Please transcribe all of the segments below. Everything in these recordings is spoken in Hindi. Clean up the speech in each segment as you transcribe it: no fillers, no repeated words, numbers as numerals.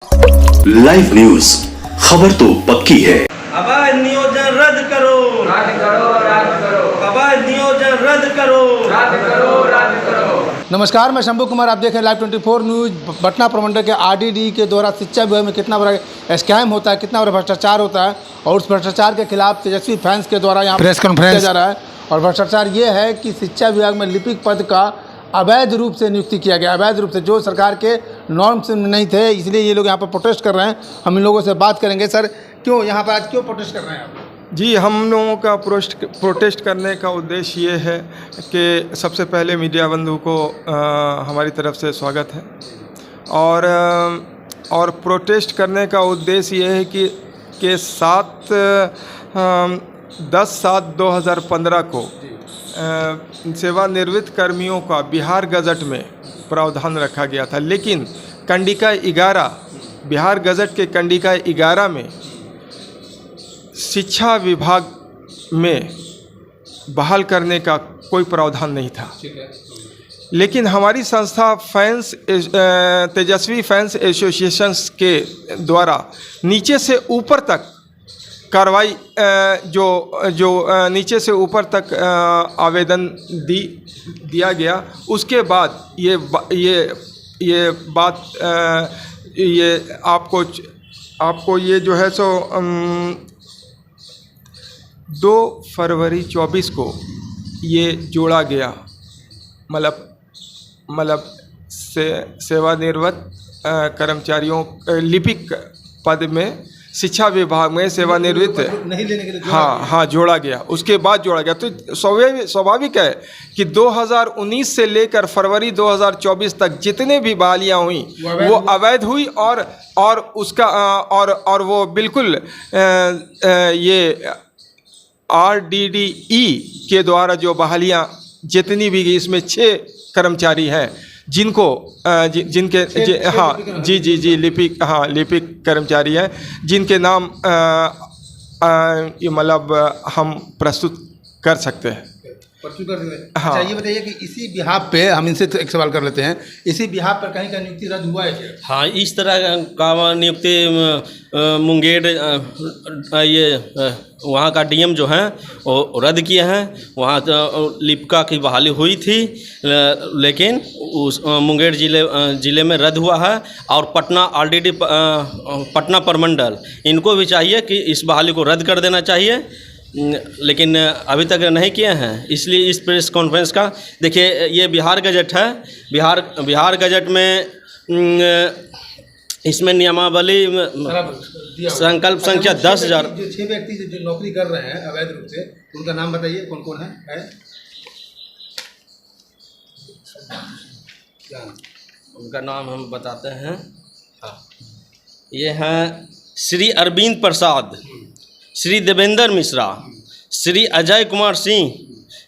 लाइव न्यूज, खबर तो पक्की है। अवैध नियोजन रद्द करो, रद्द करो, रद्द करो, अवैध नियोजन रद्द करो, रद्द करो, रद्द करो। नमस्कार, मैं शंभू कुमार, आप देख रहे हैं लाइव 24 न्यूज। पटना प्रमंडल के आरडीडी के द्वारा शिक्षा विभाग में कितना बड़ा स्कैम होता है, कितना बड़ा भ्रष्टाचार होता है और उस भ्रष्टाचार के खिलाफ तेजस्वी फैंस के द्वारा यहाँ प्रेस कॉन्फ्रेंस किया जा रहा है। और भ्रष्टाचार ये है कि शिक्षा विभाग में लिपिक पद का अवैध रूप से नियुक्ति किया गया, अवैध रूप से, जो सरकार के नॉर्म्स नहीं थे, इसलिए ये लोग यहाँ पर प्रोटेस्ट कर रहे हैं। हम इन लोगों से बात करेंगे। सर, क्यों यहाँ पर आज क्यों प्रोटेस्ट कर रहे हैं आप? जी, हम लोगों का प्रोटेस्ट करने का उद्देश्य ये है कि सबसे पहले मीडिया बंधु को हमारी तरफ से स्वागत है और प्रोटेस्ट करने का उद्देश्य ये है कि 10/7/2015 को सेवानिवृत्त कर्मियों का बिहार गजट में प्रावधान रखा गया था, लेकिन कंडिका 11 बिहार गजट के कंडिका 11 में शिक्षा विभाग में बहाल करने का कोई प्रावधान नहीं था। लेकिन हमारी संस्था तेजस्वी फैंस एसोसिएशंस के द्वारा नीचे से ऊपर तक कार्रवाई जो नीचे से ऊपर तक आवेदन दिया गया, उसके बाद ये बात आपको ये जो है सो 2 फरवरी 24 को ये जोड़ा गया, मतलब सेवानिवृत्त कर्मचारियों लिपिक पद में शिक्षा विभाग में सेवानिवृत्त नहीं लेने के लिए हाँ जोड़ा गया। उसके बाद जोड़ा गया, तो स्वाभाविक है कि 2019 से लेकर फरवरी 2024 तक जितने भी बहालियाँ हुई वो अवैध हुई और उसका और वो बिल्कुल ये RDDE के द्वारा जो बहालियाँ जितनी भी, इसमें 6 कर्मचारी हैं जिनको लिपिक कर्मचारी हैं जिनके नाम मतलब हम प्रस्तुत कर सकते हैं। हाँ। अच्छा, ये बताइए कि इसी बिहाफ पे हम इनसे एक सवाल कर लेते हैं, इसी बिहाफ पर कहीं का नियुक्ति रद्द हुआ है क्या? हाँ, इस तरह का नियुक्ति मुंगेर वहाँ का डीएम जो हैं वो रद्द किए हैं। वहाँ लिपिका की बहाली हुई थी, लेकिन उस मुंगेर ज़िले में रद्द हुआ है। और पटना आरडीडी पटना प्रमंडल, इनको भी चाहिए कि इस बहाली को रद्द कर देना चाहिए, लेकिन अभी तक नहीं किए हैं। इसलिए इस प्रेस कॉन्फ्रेंस का देखिए, ये बिहार गजट है। बिहार गजट में इसमें नियमावली संकल्प संख्या 10,000। जो 6 व्यक्ति जो नौकरी कर रहे हैं अवैध रूप से, उनका नाम बताइए, कौन कौन है? उनका नाम हम बताते हैं। हाँ, ये हैं श्री अरविंद प्रसाद, श्री देवेंद्र मिश्रा, श्री अजय कुमार सिंह,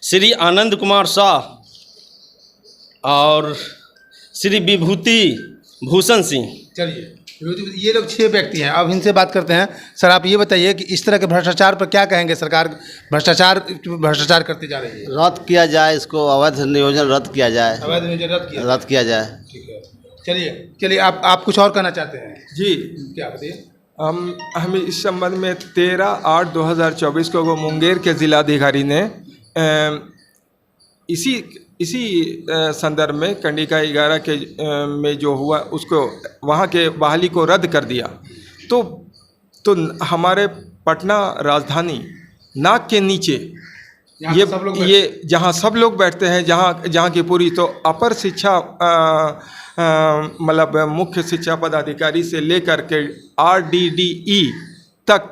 श्री आनंद कुमार शाह और श्री विभूति भूषण सिंह। चलिए, ये लोग 6 व्यक्ति हैं। अब इनसे बात करते हैं। सर, आप ये बताइए कि इस तरह के भ्रष्टाचार पर क्या कहेंगे? सरकार भ्रष्टाचार करती जा रही है। रद्द किया जाए, इसको अवैध नियोजन रद्द किया जाए, अवैध नियोजन रद्द किया जाए। ठीक है, चलिए आप कुछ और कहना चाहते हैं? जी, क्या बताइए? हम इस संबंध में 13/8/2024 को वो मुंगेर के जिलाधिकारी ने इसी संदर्भ में कंडिका 11 के में जो हुआ उसको, वहाँ के बहाली को रद्द कर दिया। तो हमारे पटना राजधानी नाक के नीचे ये जहाँ सब लोग बैठते हैं, जहाँ की पूरी तो अपर शिक्षा मतलब मुख्य शिक्षा पदाधिकारी से लेकर के RDDE तक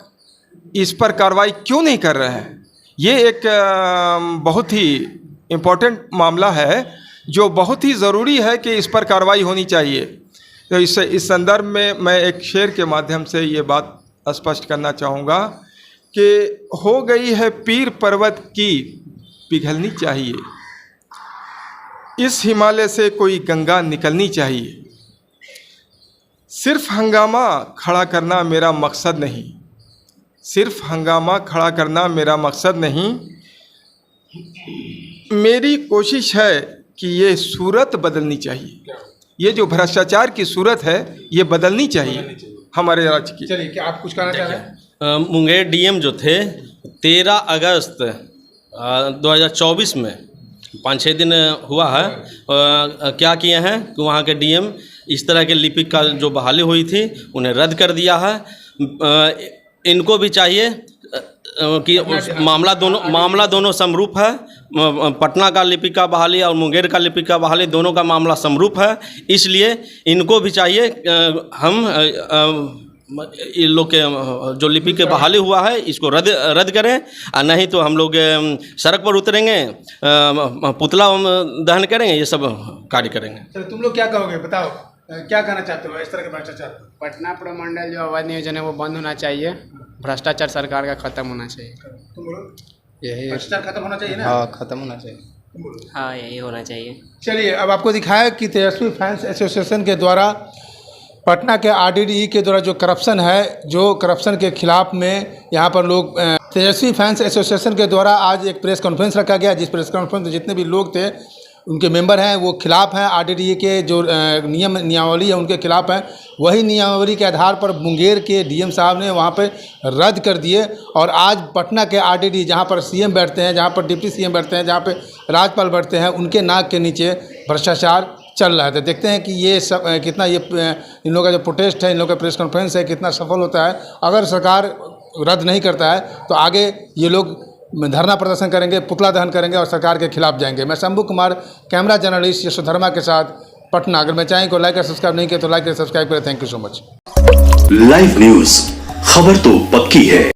इस पर कार्रवाई क्यों नहीं कर रहे हैं? ये एक बहुत ही इम्पोर्टेंट मामला है जो बहुत ही ज़रूरी है कि इस पर कार्रवाई होनी चाहिए। तो इस संदर्भ में मैं एक शेर के माध्यम से ये बात स्पष्ट करना चाहूँगा कि हो गई है पीर पर्वत की पिघलनी चाहिए, इस हिमालय से कोई गंगा निकलनी चाहिए। सिर्फ हंगामा खड़ा करना मेरा मकसद नहीं, सिर्फ हंगामा खड़ा करना मेरा मकसद नहीं, मेरी कोशिश है कि ये सूरत बदलनी चाहिए। ये जो भ्रष्टाचार की सूरत है ये बदलनी चाहिए हमारे राज्य की। चलिए, क्या आप कुछ कहना चाह रहे हैं? मुंगेर डीएम जो थे 13 अगस्त 2024 में 5-6 दिन हुआ है। क्या किए हैं कि वहाँ के डीएम इस तरह के लिपिक का जो बहाली हुई थी उन्हें रद्द कर दिया है। इनको भी चाहिए कि मामला दोनों समरूप है। पटना का लिपिक का बहाली और मुंगेर का लिपिक का बहाली दोनों का मामला समरूप है, इसलिए इनको भी चाहिए हम इन लोग के जो लिपिक के बहाली हुआ है इसको रद्द करें, और नहीं तो हम लोग सड़क पर उतरेंगे, पुतला दहन करेंगे, ये सब कार्य करेंगे। चलो, तुम लोग क्या कहोगे, बताओ क्या कहना चाहते हो इस तरह के भ्रष्टाचार? पटना प्रमंडल जो अवैध नियोजन है वो बंद होना चाहिए, भ्रष्टाचार सरकार का खत्म होना चाहिए। तुम बोलो। यही भ्रष्टाचार खत्म होना चाहिए ना? हाँ, खत्म होना चाहिए। तुम बोलो। हाँ, यही होना चाहिए। चलिए, अब आपको दिखाया कि तेजस्वी फैंस एसोसिएशन के द्वारा पटना के आरडीडी के द्वारा जो करप्शन है, जो करप्शन के खिलाफ में यहाँ पर लोग तेजस्वी फैंस एसोसिएशन के द्वारा आज एक प्रेस कॉन्फ्रेंस रखा गया, जिस प्रेस कॉन्फ्रेंस में जितने भी लोग थे उनके मेंबर हैं वो खिलाफ हैं, आरडीडी के जो नियमावली है उनके खिलाफ हैं। वही नियमावली के आधार पर मुंगेर के डीएम साहब ने वहाँ पे रद्द कर दिए, और आज पटना के आरडीडी जहाँ पर सीएम बैठते हैं, जहाँ पर डिप्टी सीएम बैठते हैं, जहाँ पे राज्यपाल बैठते हैं, उनके नाक के नीचे भ्रष्टाचार चल रहा है। तो देखते हैं कि ये सब कितना ये इन लोगों का जो प्रोटेस्ट है, इन लोगों का प्रेस कॉन्फ्रेंस है, कितना सफल होता है। अगर सरकार रद्द नहीं करता है तो आगे ये लोग धरना प्रदर्शन करेंगे, पुतला दहन करेंगे और सरकार के खिलाफ जाएंगे। मैं शंभू कुमार, कैमरा जर्नलिस्ट यशोधर्मा के साथ, पटना। अगर मैं चाहें को लाइक और सब्सक्राइब नहीं किया तो लाइक और सब्सक्राइब करें। Thank you so much. Live news, खबर तो पक्की है।